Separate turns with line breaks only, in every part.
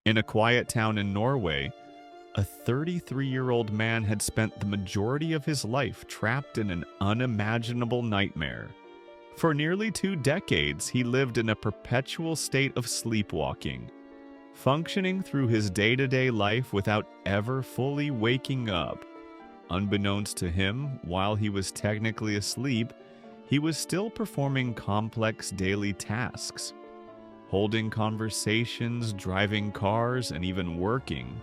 In a quiet town in Norway, a 33-year-old man had spent the majority of his life trapped in an unimaginable nightmare. For nearly 2 decades, he lived in a perpetual state of sleepwalking, functioning through his day-to-day life without ever fully waking up. Unbeknownst to him, while he was technically asleep, he was still performing complex daily tasks, holding conversations, driving cars, and even working,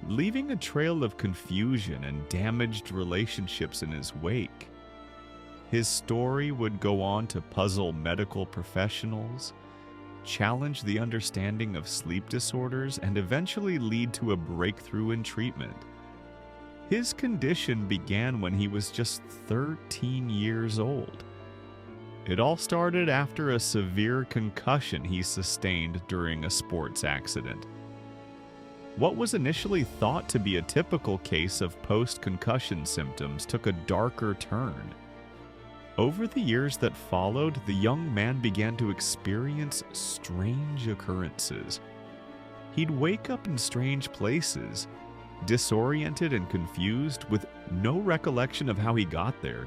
leaving a trail of confusion and damaged relationships in his wake. His story would go on to puzzle medical professionals, challenge the understanding of sleep disorders, and eventually lead to a breakthrough in treatment. His condition began when he was just 13 years old. It all started after a severe concussion he sustained during a sports accident. What was initially thought to be a typical case of post-concussion symptoms took a darker turn. Over the years that followed, the young man began to experience strange occurrences. He'd wake up in strange places, disoriented and confused, with no recollection of how he got there.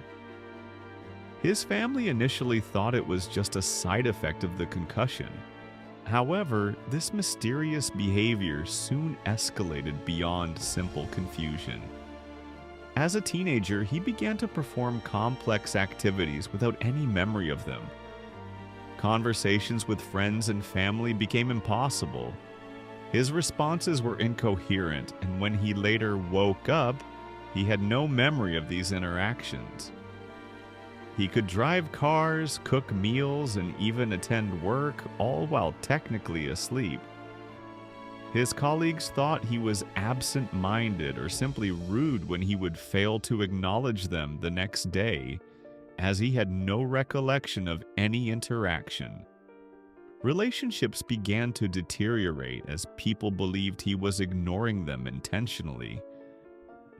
His family initially thought it was just a side effect of the concussion. However, this mysterious behavior soon escalated beyond simple confusion. As a teenager, he began to perform complex activities without any memory of them. Conversations with friends and family became impossible. His responses were incoherent, and when he later woke up, he had no memory of these interactions. He could drive cars, cook meals, and even attend work, all while technically asleep. His colleagues thought he was absent-minded or simply rude when he would fail to acknowledge them the next day, as he had no recollection of any interaction. Relationships began to deteriorate as people believed he was ignoring them intentionally.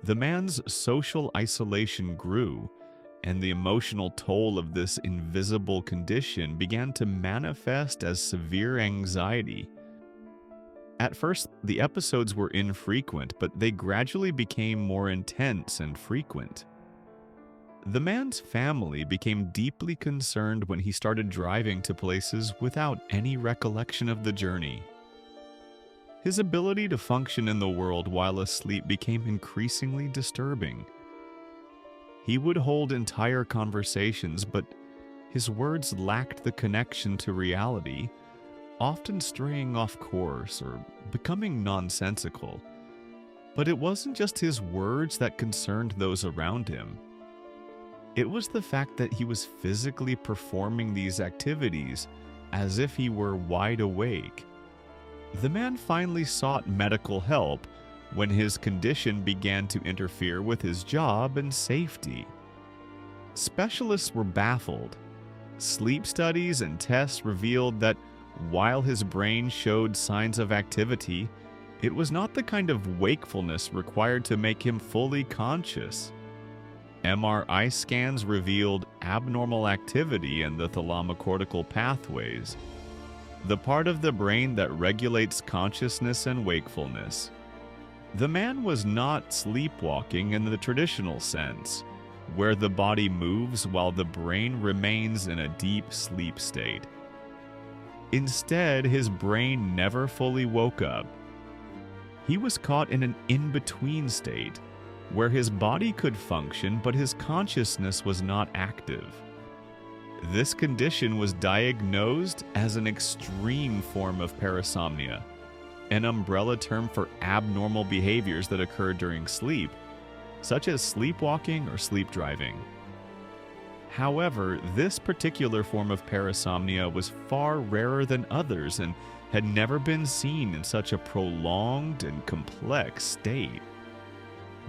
The man's social isolation grew, and the emotional toll of this invisible condition began to manifest as severe anxiety. At first, the episodes were infrequent, but they gradually became more intense and frequent. The man's family became deeply concerned when he started driving to places without any recollection of the journey. His ability to function in the world while asleep became increasingly disturbing. He would hold entire conversations, but his words lacked the connection to reality, often straying off course or becoming nonsensical. But it wasn't just his words that concerned those around him. It was the fact that he was physically performing these activities as if he were wide awake. The man finally sought medical help when his condition began to interfere with his job and safety. Specialists were baffled. Sleep studies and tests revealed that while his brain showed signs of activity, it was not the kind of wakefulness required to make him fully conscious. MRI scans revealed abnormal activity in the thalamocortical pathways, the part of the brain that regulates consciousness and wakefulness. The man was not sleepwalking in the traditional sense, where the body moves while the brain remains in a deep sleep state. Instead, his brain never fully woke up. He was caught in an in-between state, where his body could function but his consciousness was not active. This condition was diagnosed as an extreme form of parasomnia, an umbrella term for abnormal behaviors that occur during sleep, such as sleepwalking or sleep driving. However, this particular form of parasomnia was far rarer than others and had never been seen in such a prolonged and complex state.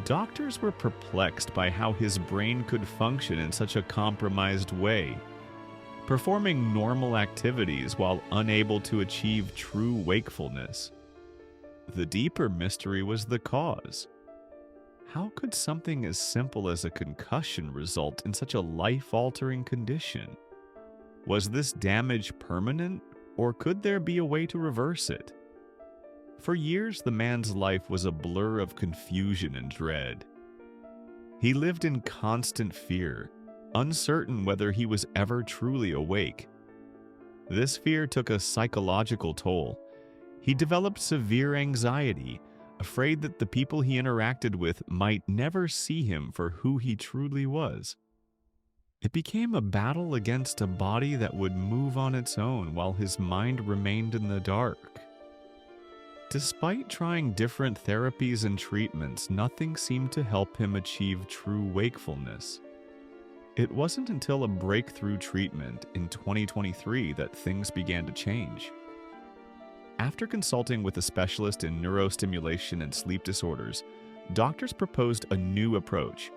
Doctors were perplexed by how his brain could function in such a compromised way, performing normal activities while unable to achieve true wakefulness. The deeper mystery was the cause. How could something as simple as a concussion result in such a life-altering condition? Was this damage permanent, or could there be a way to reverse it? For years, the man's life was a blur of confusion and dread. He lived in constant fear, uncertain whether he was ever truly awake. This fear took a psychological toll. He developed severe anxiety, afraid that the people he interacted with might never see him for who he truly was. It became a battle against a body that would move on its own while his mind remained in the dark. Despite trying different therapies and treatments, nothing seemed to help him achieve true wakefulness. It wasn't until a breakthrough treatment in 2023 that things began to change. After consulting with a specialist in neurostimulation and sleep disorders, doctors proposed a new approach: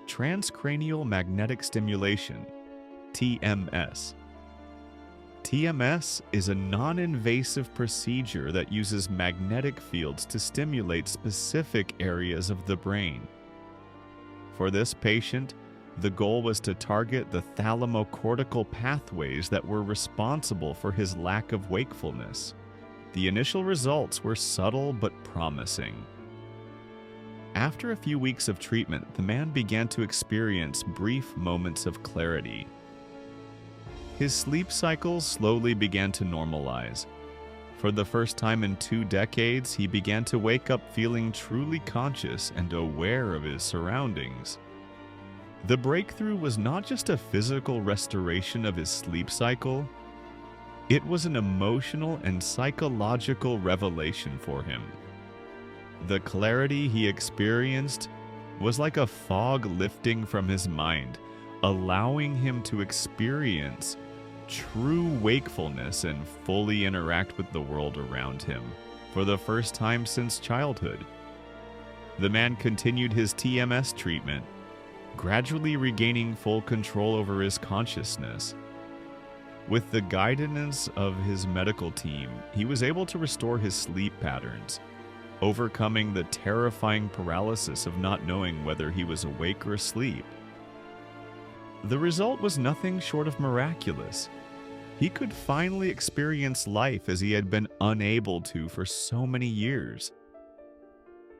transcranial magnetic stimulation, TMS. TMS is a non-invasive procedure that uses magnetic fields to stimulate specific areas of the brain. For this patient, the goal was to target the thalamocortical pathways that were responsible for his lack of wakefulness. The initial results were subtle but promising. After a few weeks of treatment, the man began to experience brief moments of clarity. His sleep cycles slowly began to normalize. For the first time in 2 decades, he began to wake up feeling truly conscious and aware of his surroundings. The breakthrough was not just a physical restoration of his sleep cycle, it was an emotional and psychological revelation for him. The clarity he experienced was like a fog lifting from his mind, allowing him to experience true wakefulness and fully interact with the world around him for the first time since childhood. The man continued his TMS treatment, gradually regaining full control over his consciousness. With the guidance of his medical team, he was able to restore his sleep patterns, overcoming the terrifying paralysis of not knowing whether he was awake or asleep. The result was nothing short of miraculous. He could finally experience life as he had been unable to for so many years.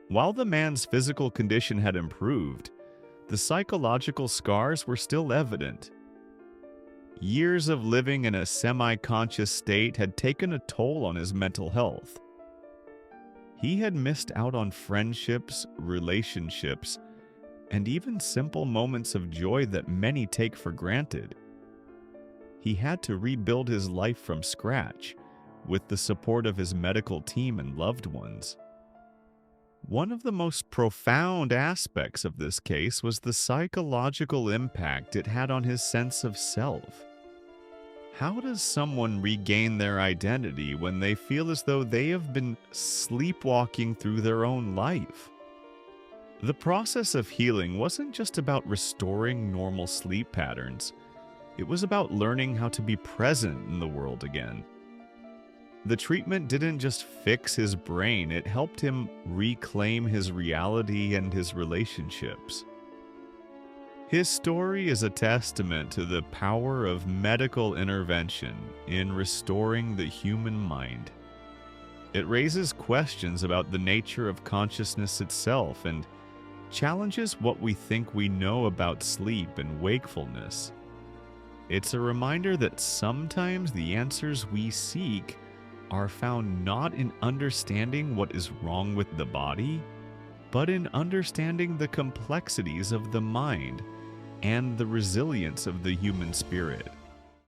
While the man's physical condition had improved, the psychological scars were still evident. Years of living in a semi-conscious state had taken a toll on his mental health. He had missed out on friendships, relationships, and even simple moments of joy that many take for granted. He had to rebuild his life from scratch, with the support of his medical team and loved ones. One of the most profound aspects of this case was the psychological impact it had on his sense of self. How does someone regain their identity when they feel as though they have been sleepwalking through their own life? The process of healing wasn't just about restoring normal sleep patterns. It was about learning how to be present in the world again. The treatment didn't just fix his brain, it helped him reclaim his reality and his relationships. His story is a testament to the power of medical intervention in restoring the human mind. It raises questions about the nature of consciousness itself and challenges what we think we know about sleep and wakefulness. It's a reminder that sometimes the answers we seek are found not in understanding what is wrong with the body, but in understanding the complexities of the mind and the resilience of the human spirit.